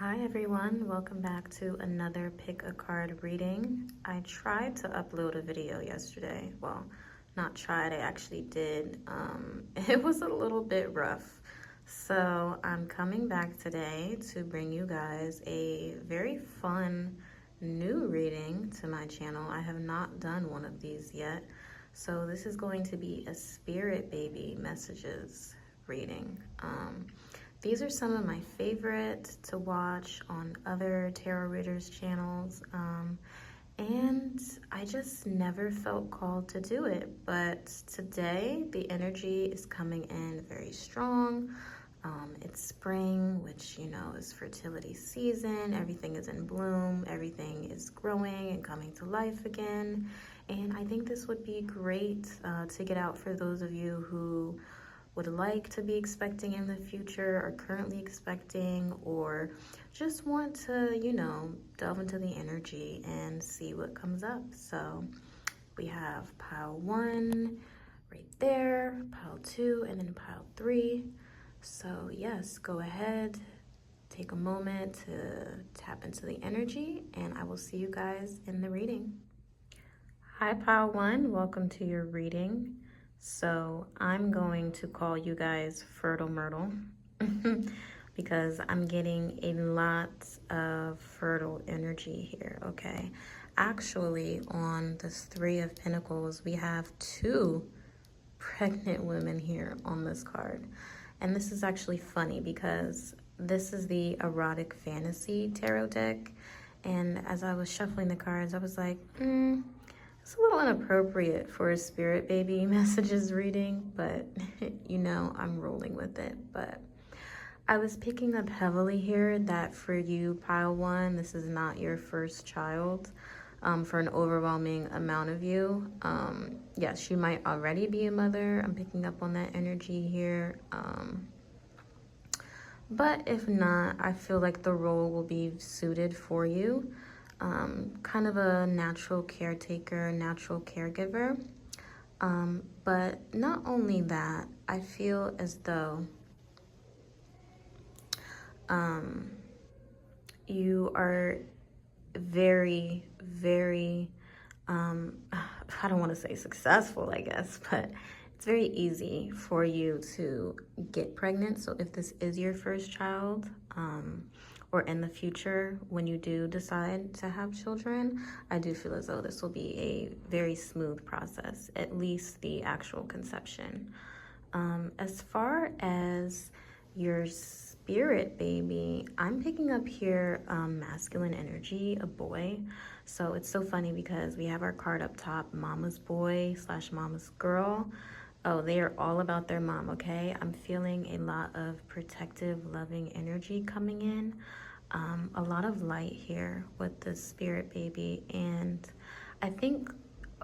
Hi everyone, welcome back to another pick a card reading. I tried to upload a video yesterday. Well, not tried, I actually did. It was a little bit rough. So I'm coming back today to bring you guys a very fun new reading to my channel. I have not done one of these yet. So this is going to be a spirit baby messages reading. These are some of my favorite to watch on other tarot readers channels, and I just never felt called to do it. But today the energy is coming in very strong. It's spring, which is fertility season. Everything is in bloom, everything is growing and coming to life again, and I think this would be great to get out for those of you who would like to be expecting in the future, or currently expecting, or just want to, delve into the energy and see what comes up. So we have pile 1 right there, pile 2, and then pile 3. So yes, go ahead, take a moment to tap into the energy, and I will see you guys in the reading. Hi pile 1, welcome to your reading. So I'm going to call you guys Fertile Myrtle because I'm getting a lot of fertile energy here, okay? Actually, on this 3 of Pentacles, we have 2 pregnant women here on this card. And this is actually funny because this is the Erotic Fantasy Tarot deck. And as I was shuffling the cards, I was like, it's a little inappropriate for a spirit baby messages reading, but I'm rolling with it. But I was picking up heavily here that for you, pile 1, this is not your first child. For an overwhelming amount of you, yes, you might already be a mother. I'm picking up on that energy here. But if not, I feel like the role will be suited for you. Kind of a natural caretaker, natural caregiver. But not only that, I feel as though you are very, very, I don't want to say successful, I guess, but it's very easy for you to get pregnant. So if this is your first child, or in the future when you do decide to have children, I do feel as though this will be a very smooth process, at least the actual conception. As far as your spirit baby, I'm picking up here masculine energy, a boy. So it's so funny because we have our card up top, mama's boy / mama's girl. Oh, they are all about their mom, okay? I'm feeling a lot of protective, loving energy coming in. A lot of light here with the spirit baby. And I think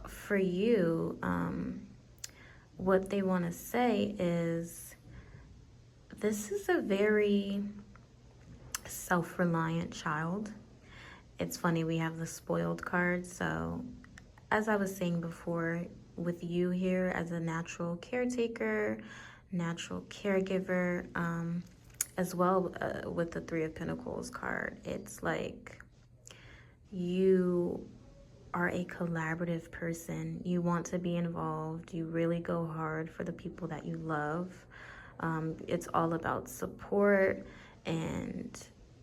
for you, what they want to say is this is a very self-reliant child. It's funny, we have the spoiled card. So as I was saying before, with you here as a natural caretaker, natural caregiver, as well with the 3 of Pentacles card, it's like you are a collaborative person. You want to be involved. You really go hard for the people that you love. It's all about support and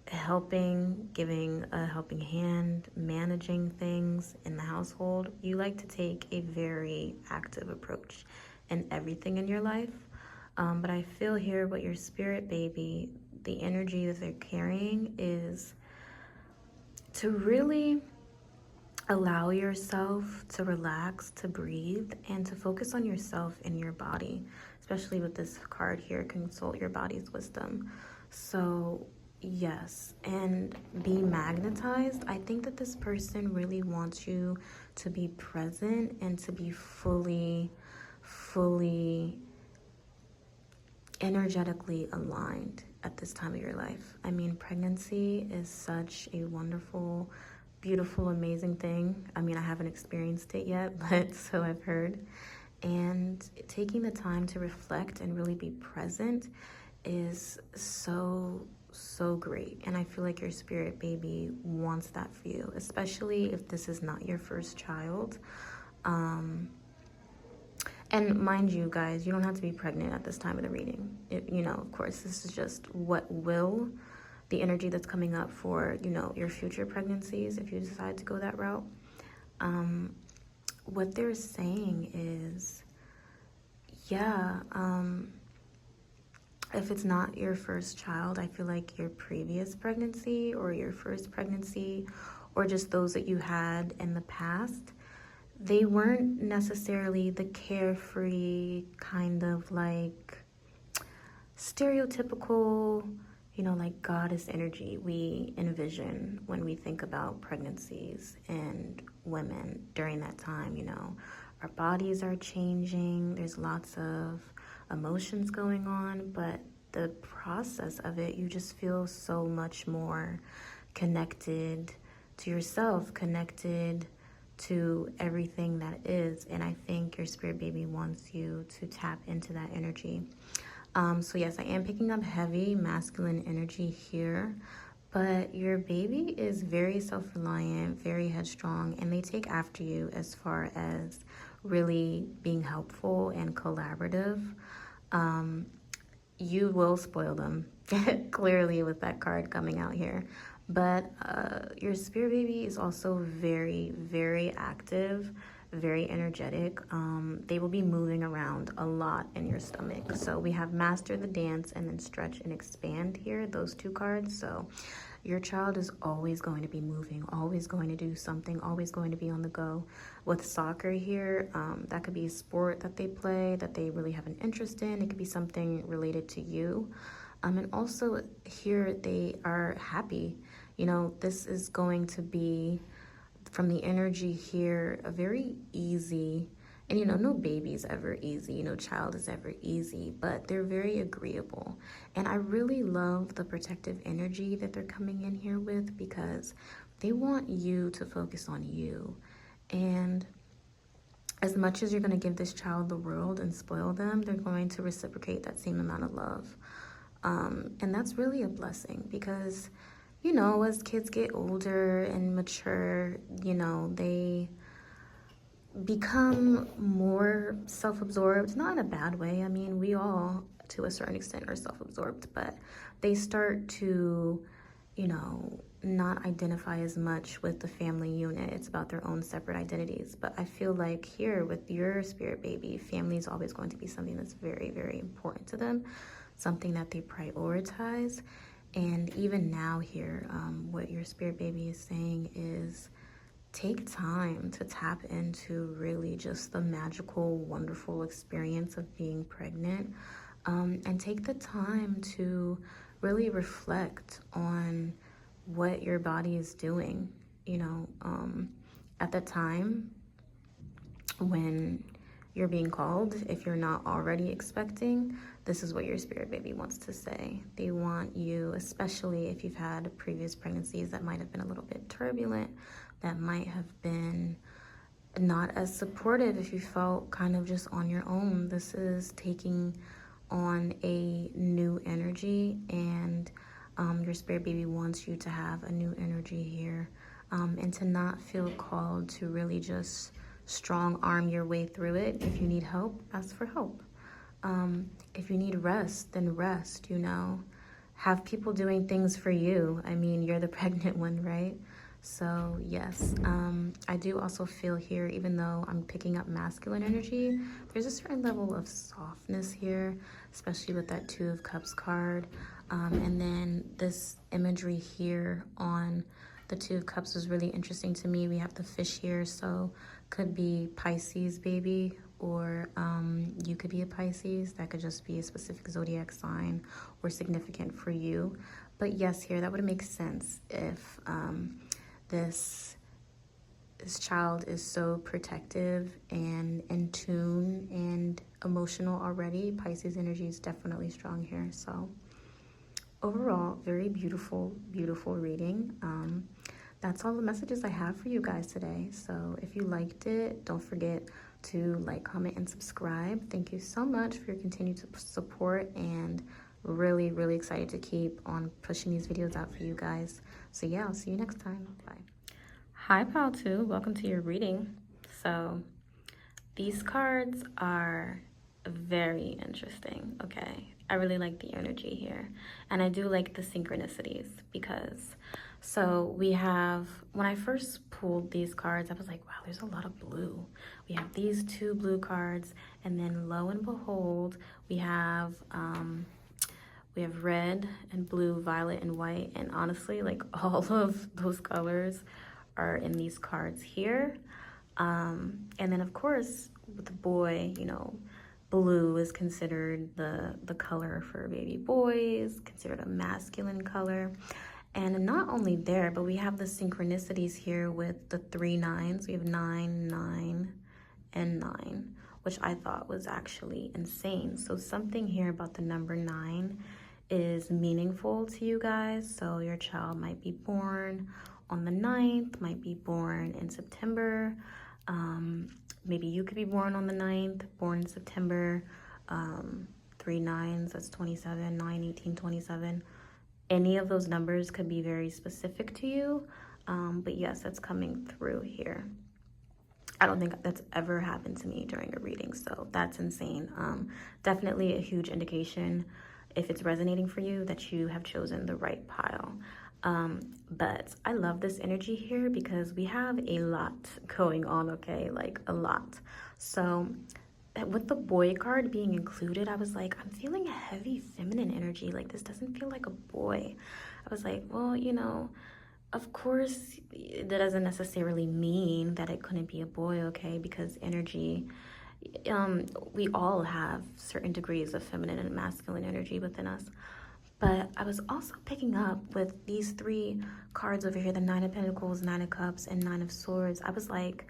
helping, giving a helping hand, managing things in the household. You like to take a very active approach in everything in your life. But I feel here what your spirit baby, the energy that they're carrying is to really allow yourself to relax, to breathe, and to focus on yourself and your body. Especially with this card here, consult your body's wisdom. So yes, and be magnetized. I think that this person really wants you to be present and to be fully energetically aligned at this time of your life. I mean, pregnancy is such a wonderful, beautiful, amazing thing. I mean, I haven't experienced it yet, but so I've heard. And taking the time to reflect and really be present is so so great. And I feel like your spirit baby wants that for you, especially if this is not your first child. And mind you, guys, you don't have to be pregnant at this time of the reading. Of course, this is just the energy that's coming up for, your future pregnancies if you decide to go that route. What they're saying is, if it's not your first child, I feel like your previous pregnancy or your first pregnancy or just those that you had in the past, they weren't necessarily the carefree kind of like stereotypical, like goddess energy we envision when we think about pregnancies and women during that time. Our bodies are changing, there's lots of emotions going on, but the process of it, you just feel so much more connected to yourself, connected to everything that is. And I think your spirit baby wants you to tap into that energy. So yes, I am picking up heavy masculine energy here, but your baby is very self-reliant, very headstrong, and they take after you as far as really being helpful and collaborative. You will spoil them, clearly, with that card coming out here. But your spirit baby is also very, very active, very energetic. They will be moving around a lot in your stomach. So we have Master the Dance and then Stretch and Expand here, those two cards. So your child is always going to be moving, always going to do something, always going to be on the go. With soccer here, that could be a sport that they play, that they really have an interest in. It could be something related to you. And also here they are happy. This is going to be, from the energy here, a very easy, and no baby's ever easy, no child is ever easy, but they're very agreeable. And I really love the protective energy that they're coming in here with, because they want you to focus on you. And as much as you're going to give this child the world and spoil them, they're going to reciprocate that same amount of love. And that's really a blessing, because as kids get older and mature, they become more self-absorbed, not in a bad way. I mean, we all, to a certain extent, are self-absorbed, but they start to, not identify as much with the family unit. It's about their own separate identities. But I feel like here with your spirit baby, family is always going to be something that's very, very important to them, something that they prioritize. And even now here, what your spirit baby is saying is, take time to tap into really just the magical, wonderful experience of being pregnant, and take the time to really reflect on what your body is doing. At the time when you're being called, if you're not already expecting, this is what your spirit baby wants to say. They want you, especially if you've had previous pregnancies that might have been a little bit turbulent, that might have been not as supportive, if you felt kind of just on your own. This is taking on a new energy, and your spirit baby wants you to have a new energy here, and to not feel called to really just strong arm your way through it. If you need help, ask for help. If you need rest, then rest. Have people doing things for you. I mean, you're the pregnant one, right? So yes, I do also feel here, even though I'm picking up masculine energy, there's a certain level of softness here, especially with that Two of Cups card. And then this imagery here on the Two of Cups was really interesting to me. We have the fish here, so could be Pisces baby, or you could be a Pisces. That could just be a specific zodiac sign or significant for you. But yes, here that would make sense if this child is so protective and in tune and emotional already. Pisces energy is definitely strong here. So overall, very beautiful, beautiful reading. That's all the messages I have for you guys today. So if you liked it, don't forget to like, comment, and subscribe. Thank you so much for your continued support, and Really, really excited to keep on pushing these videos out for you guys. So yeah, I'll see you next time. Bye. Hi, Pal 2. Welcome to your reading. So these cards are very interesting, okay? I really like the energy here. And I do like the synchronicities because, so we have, when I first pulled these cards, I was like, wow, there's a lot of blue. We have these 2 blue cards, and then lo and behold, we have red and blue, violet and white, and honestly, like all of those colors are in these cards here. And then of course, with the boy, you know, blue is considered the color for baby boys, considered a masculine color. And not only there, but we have the synchronicities here with the 3 nines. We have 9, 9, and 9, which I thought was actually insane. So something here about the number 9 is meaningful to you guys. So your child might be born on the 9th, might be born in September. Maybe you could be born on the 9th, born in September. 3 nines, that's 27, 9, 18, 27. Any of those numbers could be very specific to you. But yes, that's coming through here. I don't think that's ever happened to me during a reading, so that's insane. Definitely a huge indication, if it's resonating for you, that you have chosen the right pile. But I love this energy here because we have a lot going on, okay? Like a lot. So with the boy card being included, I was like, I'm feeling a heavy feminine energy. Like this doesn't feel like a boy. I was like, well, you know, of course, that doesn't necessarily mean that it couldn't be a boy, okay? Because energy, we all have certain degrees of feminine and masculine energy within us. But I was also picking up with these 3 cards over here, the 9 of Pentacles, 9 of Cups, and 9 of Swords. I was like,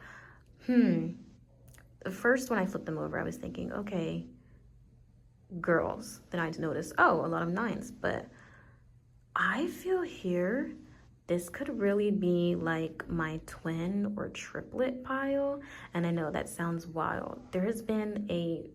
First, when I flipped them over, I was thinking, okay, girls. Then I noticed, oh, a lot of 9s. But I feel here, this could really be like my twin or triplet pile. And I know that sounds wild. There has been a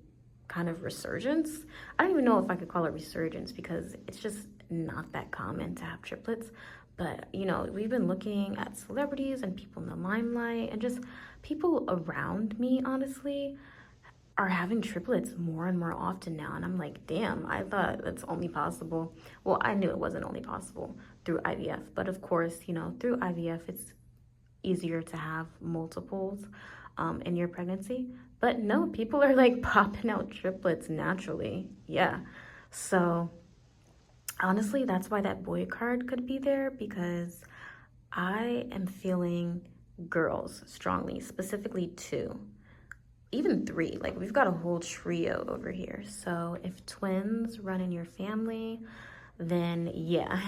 kind of resurgence. I don't even know if I could call it resurgence because it's just not that common to have triplets. But, you know, we've been looking at celebrities and people in the limelight and just people around me, honestly, are having triplets more and more often now. And I'm like, damn, I thought that's only possible. Well, I knew it wasn't only possible through IVF. But of course, you know, through IVF, it's easier to have multiples in your pregnancy. But no, people are like popping out triplets naturally. Yeah. So honestly, that's why that boy card could be there, because I am feeling girls strongly, specifically 2, even 3. Like we've got a whole trio over here. So if twins run in your family, then yeah,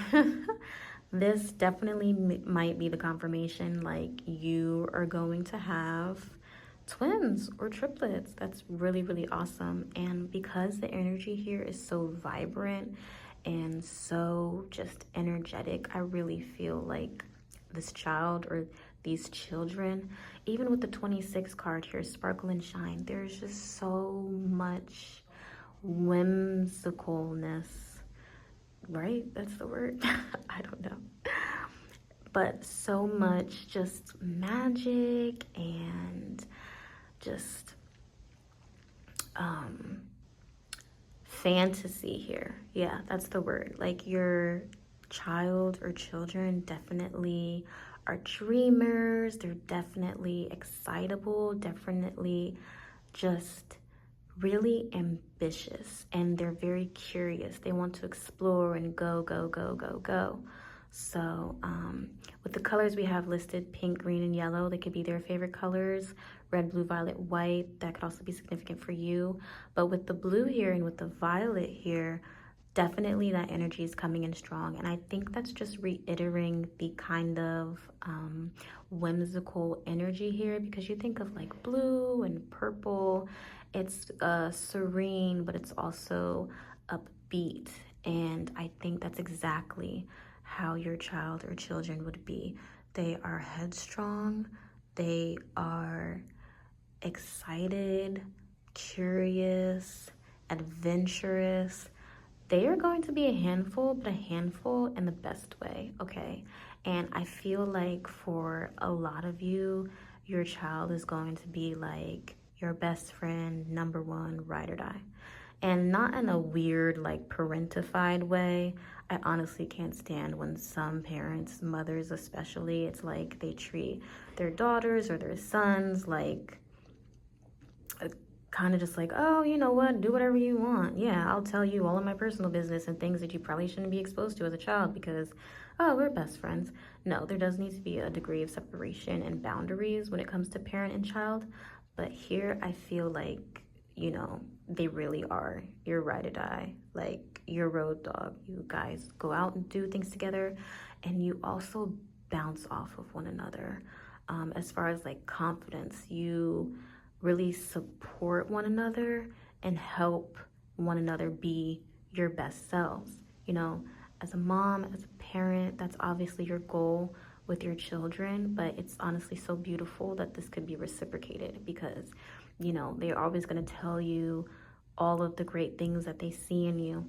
this definitely might be the confirmation, like you are going to have twins or triplets. That's really, really awesome. And because the energy here is so vibrant and so just energetic, I really feel like this child or these children, even with the 26 card here, sparkle and shine, there's just so much whimsicalness, right? That's the word. I don't know. But so much just magic and just fantasy here. Yeah, that's the word. Like your child or children definitely are dreamers. They're definitely excitable, definitely just really ambitious, and they're very curious. They want to explore and go, go, go, go, go. So with the colors we have listed, pink, green, and yellow, they could be their favorite colors. Red, blue, violet, white, that could also be significant for you. But with the blue here and with the violet here, definitely that energy is coming in strong. And I think that's just reiterating the kind of whimsical energy here, because you think of like blue and purple, it's serene, but it's also upbeat. And I think that's exactly how your child or children would be. They are headstrong, they are excited, curious, adventurous. they are going to be a handful, but a handful in the best way, okay? And I feel like for a lot of you, your child is going to be like your best friend, number one, ride or die. And not in a weird, like parentified way. I honestly can't stand when some parents, mothers especially, it's like they treat their daughters or their sons like kind of just like, oh, you know what, do whatever you want. Yeah, I'll tell you all of my personal business and things that you probably shouldn't be exposed to as a child because, oh, we're best friends. No, there does need to be a degree of separation and boundaries when it comes to parent and child. But here I feel like, you know, they really are your ride or die, like your road dog. You guys go out and do things together, and you also bounce off of one another. As far as like confidence, you really support one another and help one another be your best selves. You know, as a mom, as a parent, that's obviously your goal with your children, but it's honestly so beautiful that this could be reciprocated because, you know, they're always going to tell you all of the great things that they see in you.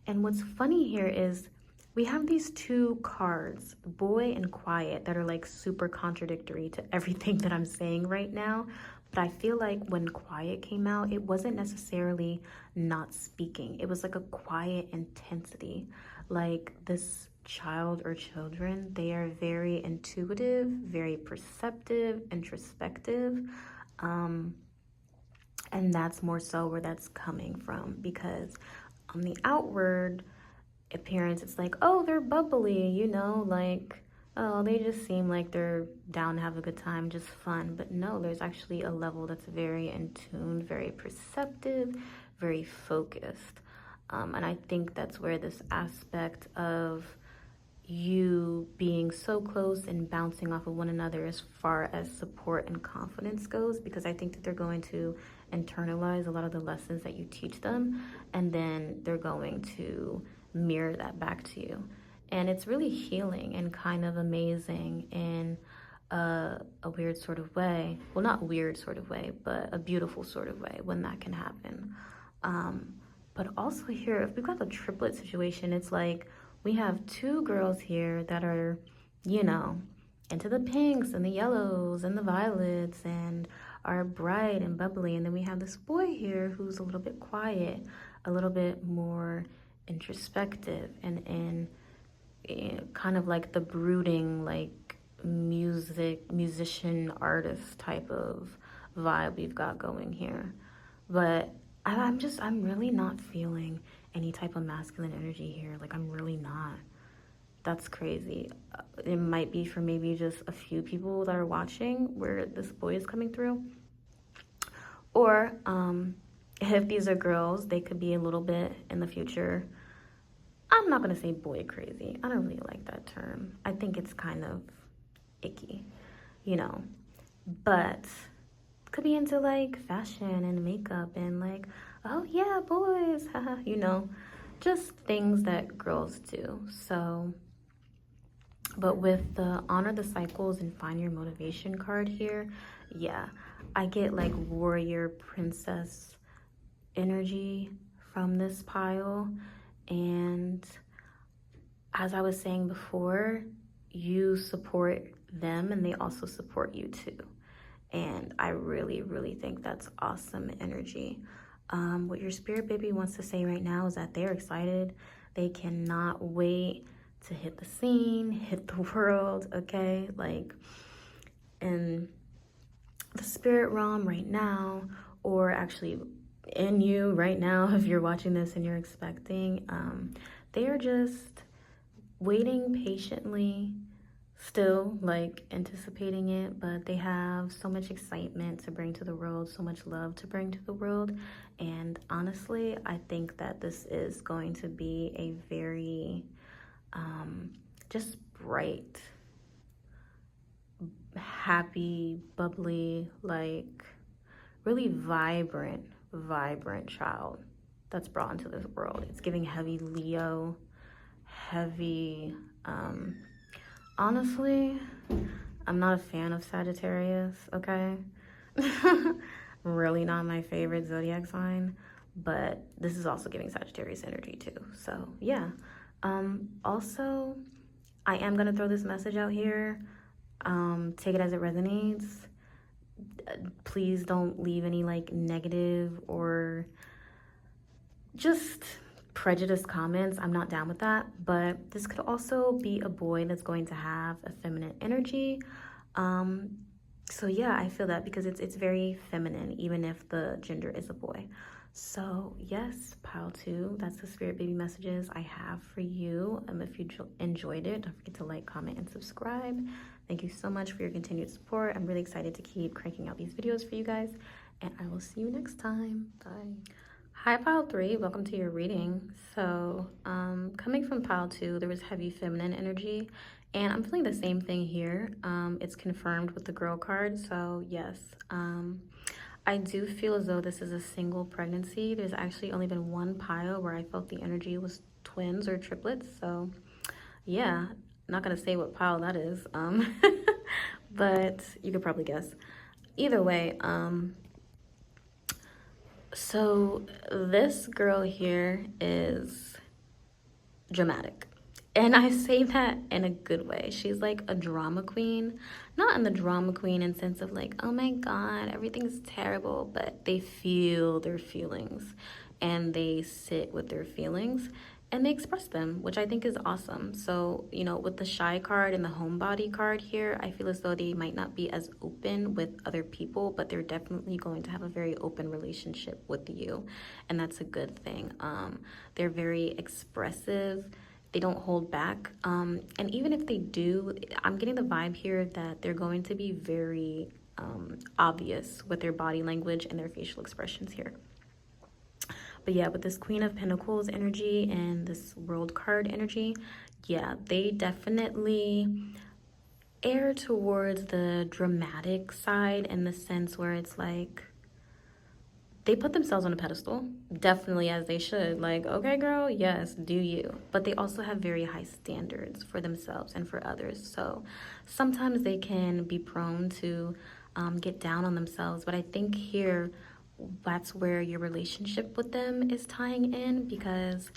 And what's funny here is we have these two cards, boy and quiet, that are like super contradictory to everything that I'm saying right now. But I feel like when quiet came out, it wasn't necessarily not speaking. It was like a quiet intensity. Like this child or children, they are very intuitive, very perceptive, introspective. And that's more so where that's coming from because on the outward appearance, it's like, oh, they're bubbly, you know, like, oh, they just seem like they're down to have a good time, just fun. But no, there's actually a level that's very in tune, very perceptive, very focused. And I think that's where this aspect of you being so close and bouncing off of one another as far as support and confidence goes, because I think that they're going to internalize a lot of the lessons that you teach them, and then they're going to mirror that back to you. And it's really healing and kind of amazing in a weird sort of way. Well, not weird sort of way, but a beautiful sort of way when that can happen. But also here, if we've got the triplet situation, it's like we have two girls here that are, you know, into the pinks and the yellows and the violets and are bright and bubbly. And then we have this boy here who's a little bit quiet, a little bit more introspective and kind of like the brooding, like musician, artist type of vibe we've got going here. But I'm really not feeling any type of masculine energy here. Like, I'm really not. That's crazy. It might be for maybe just a few people that are watching where this boy is coming through. Or if these are girls, they could be a little bit in the future. I'm not going to say boy crazy. I don't really like that term. I think it's kind of icky, you know. But could be into like fashion and makeup and like, oh yeah, boys, haha, you know, just things that girls do. So, but with the honor the cycles and find your motivation card here, yeah, I get like warrior princess energy from this pile. And as I was saying before, you support them and they also support you too. And I really, really think that's awesome energy. What your spirit baby wants to say right now is that they're excited. They cannot wait to hit the scene, hit the world, okay? Like, in the spirit realm right now, or actually in you right now, if you're watching this and you're expecting, they are just waiting patiently, still like anticipating it, but they have so much excitement to bring to the world, so much love to bring to the world. And honestly, I think that this is going to be a very just bright, happy, bubbly, like really vibrant child that's brought into this world. It's giving heavy Leo, heavy, honestly, I'm not a fan of Sagittarius, okay? Really not my favorite zodiac sign, but this is also giving Sagittarius energy too. So yeah. Also, I am gonna throw this message out here. Take it as it resonates. Please don't leave any like negative or just prejudiced comments. I'm not down with that. But this could also be a boy that's going to have a feminine energy. So yeah, I feel that because it's very feminine, even if the gender is a boy. So yes, pile 2, that's the spirit baby messages I have for you. If you enjoyed it, don't forget to like, comment, and subscribe. Thank you so much for your continued support. I'm really excited to keep cranking out these videos for you guys, and I will see you next time. Bye. Hi, pile 3, welcome to your reading. So coming from pile 2, there was heavy feminine energy, and I'm feeling the same thing here. It's confirmed with the girl card, so yes. I do feel as though this is a single pregnancy. There's actually only been one pile where I felt the energy was twins or triplets. So yeah, not gonna say what pile that is, but you could probably guess. Either way, so this girl here is dramatic. And I say that in a good way. She's like a drama queen. Not in the drama queen in sense of like, oh my God, everything's terrible, but they feel their feelings and they sit with their feelings and they express them, which I think is awesome. So, you know, with the shy card and the homebody card here, I feel as though they might not be as open with other people, but they're definitely going to have a very open relationship with you. And that's a good thing. They're very expressive. They don't hold back. And even if they do, I'm getting the vibe here that they're going to be very obvious with their body language and their facial expressions here. But yeah, with this Queen of Pentacles energy and this World card energy, yeah, they definitely err towards the dramatic side in the sense where it's like, they put themselves on a pedestal, definitely, as they should. Like, okay, girl, yes, do you. But they also have very high standards for themselves and for others. So sometimes they can be prone to get down on themselves. But I think here, that's where your relationship with them is tying in, because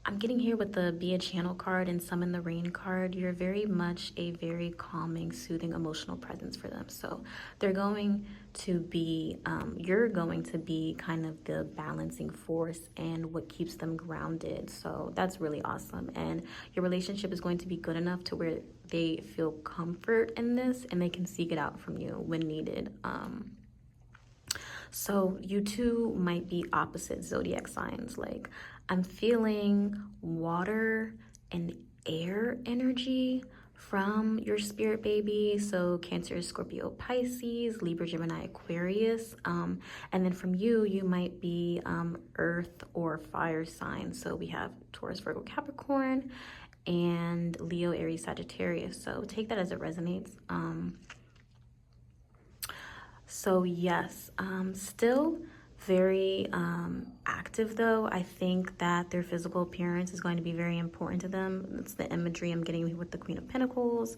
I'm getting here with the Be a Channel card and Summon the Rain card. You're very much a very calming, soothing, emotional presence for them. So they're going to be, you're going to be kind of the balancing force and what keeps them grounded. So that's really awesome. And your relationship is going to be good enough to where they feel comfort in this and they can seek it out from you when needed. So you two might be opposite zodiac signs. Like, I'm feeling water and air energy from your spirit baby. So Cancer, Scorpio, Pisces, Libra, Gemini, Aquarius. And then from you, you might be earth or fire signs. So we have Taurus, Virgo, Capricorn, and Leo, Aries, Sagittarius. So take that as it resonates. So yes, still very active though. I think that their physical appearance is going to be very important to them. That's the imagery I'm getting with the Queen of Pentacles,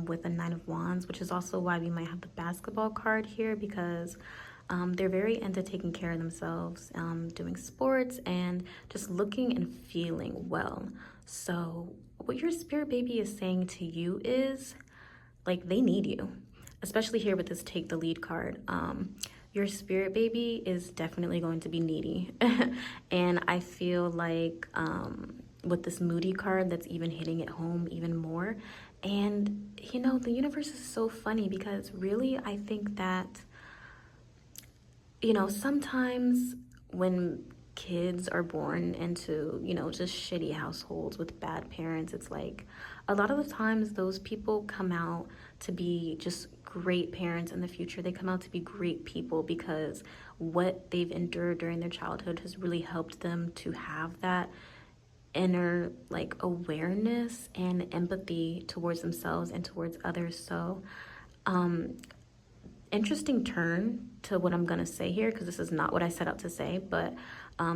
with the Nine of Wands, which is also why we might have the basketball card here, because they're very into taking care of themselves, doing sports, and just looking and feeling well. So what your spirit baby is saying to you is, like, they need you. Especially here with this Take the Lead card. Your spirit baby is definitely going to be needy. And I feel like with this Moody card, that's even hitting it home even more. And, you know, the universe is so funny because really I think that, you know, sometimes when kids are born into, you know, just shitty households with bad parents, it's like a lot of the times those people come out to be just great parents in the future. They come out to be great people because what they've endured during their childhood has really helped them to have that inner like awareness and empathy towards themselves and towards others. So interesting turn to what I'm gonna say here, because this is not what I set out to say, but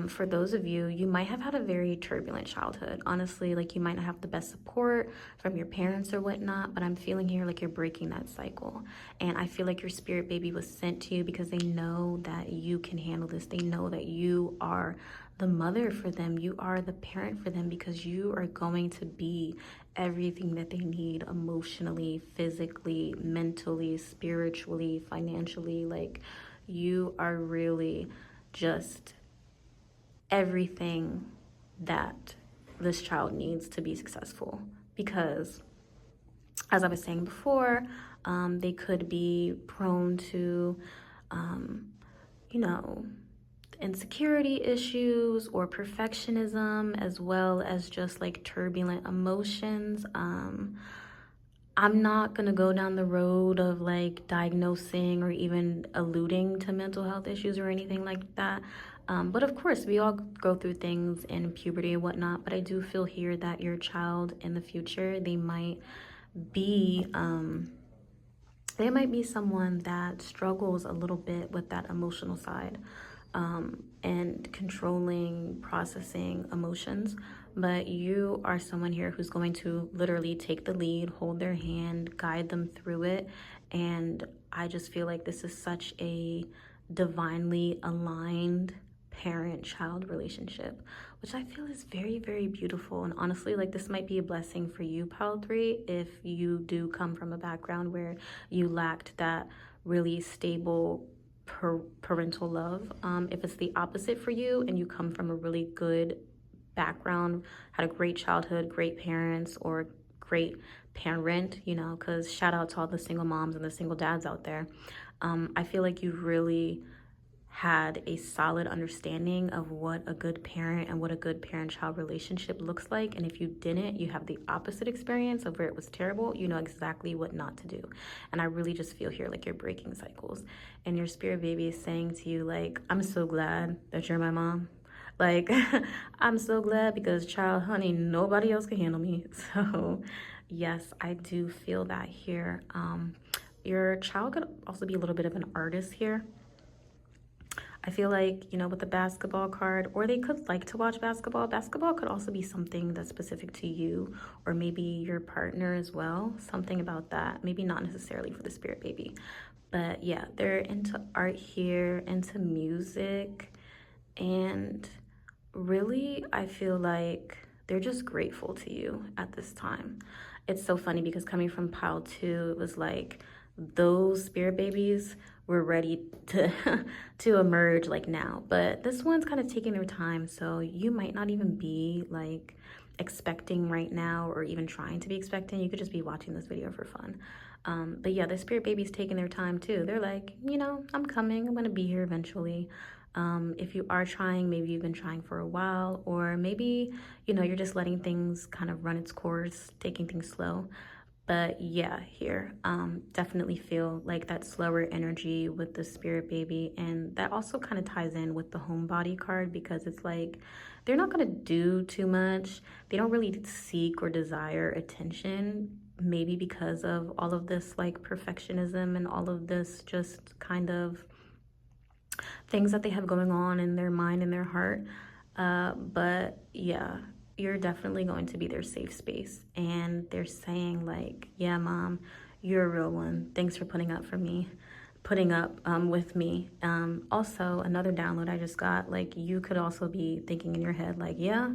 For those of you, you might have had a very turbulent childhood. Honestly, like you might not have the best support from your parents or whatnot, but I'm feeling here like you're breaking that cycle. And I feel like your spirit baby was sent to you because they know that you can handle this. They know that you are the mother for them. You are the parent for them because you are going to be everything that they need emotionally, physically, mentally, spiritually, financially. Like you are really just everything that this child needs to be successful. Because, as I was saying before, they could be prone to, um, you know, insecurity issues or perfectionism, as well as just like turbulent emotions. I'm not gonna go down the road of like diagnosing or even alluding to mental health issues or anything like that. But of course, we all go through things in puberty and whatnot. But I do feel here that your child in the future, be they might be someone that struggles a little bit with that emotional side, and controlling, processing emotions. But you are someone here who's going to literally take the lead, hold their hand, guide them through it. And I just feel like this is such a divinely aligned parent-child relationship, which I feel is very, very beautiful. And honestly, like this might be a blessing for you, Pile 3, if you do come from a background where you lacked that really stable parental love. If it's the opposite for you and you come from a really good background, had a great childhood, great parents, or great parent, because shout out to all the single moms and the single dads out there. I feel like you really had a solid understanding of what a good parent and what a good parent-child relationship looks like. And if you didn't, you have the opposite experience of where it was terrible, you know exactly what not to do. And I really just feel here like you're breaking cycles. And your spirit baby is saying to you, like, I'm so glad that you're my mom. Like, I'm so glad because, child, honey, nobody else can handle me. So, yes, I do feel that here. Your child could also be a little bit of an artist here. I feel like, with the basketball card, or they could like to watch basketball. Basketball could also be something that's specific to you or maybe your partner as well. Something about that. Maybe not necessarily for the spirit baby. But yeah, they're into art here, into music. And really, I feel like they're just grateful to you at this time. It's so funny because coming from Pile 2, it was like those spirit babies were ready to to emerge like now, but this one's kind of taking their time, so you might not even be like expecting right now or even trying to be expecting. You could just be watching this video for fun. But yeah, the spirit baby's taking their time too. They're like, I'm coming, I'm gonna be here eventually. If you are trying, maybe you've been trying for a while, or maybe you're just letting things kind of run its course, taking things slow. But yeah, here, definitely feel like that slower energy with the spirit baby. And that also kind of ties in with the homebody card because it's like, they're not going to do too much. They don't really seek or desire attention, maybe because of all of this like perfectionism and all of this just kind of things that they have going on in their mind and their heart. But yeah, you're definitely going to be their safe space. And they're saying like, yeah, mom, you're a real one. Thanks for putting up with me. Also, another download I just got, like you could also be thinking in your head like, yeah,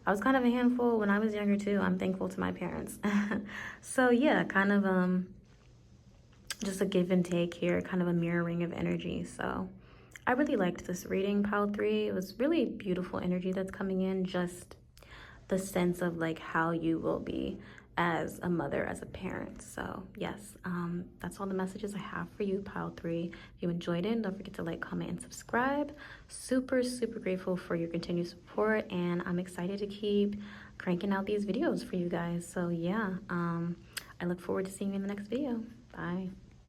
I was kind of a handful when I was younger too. I'm thankful to my parents. So yeah, kind of just a give and take here, kind of a mirroring of energy. So I really liked this reading, Pile 3. It was really beautiful energy that's coming in, just the sense of like how you will be as a mother, as a parent. So yes, that's all the messages I have for you, Pile 3. If you enjoyed it, don't forget to like, comment, and subscribe. Super, super grateful for your continued support, and I'm excited to keep cranking out these videos for you guys. So yeah, I look forward to seeing you in the next video. Bye.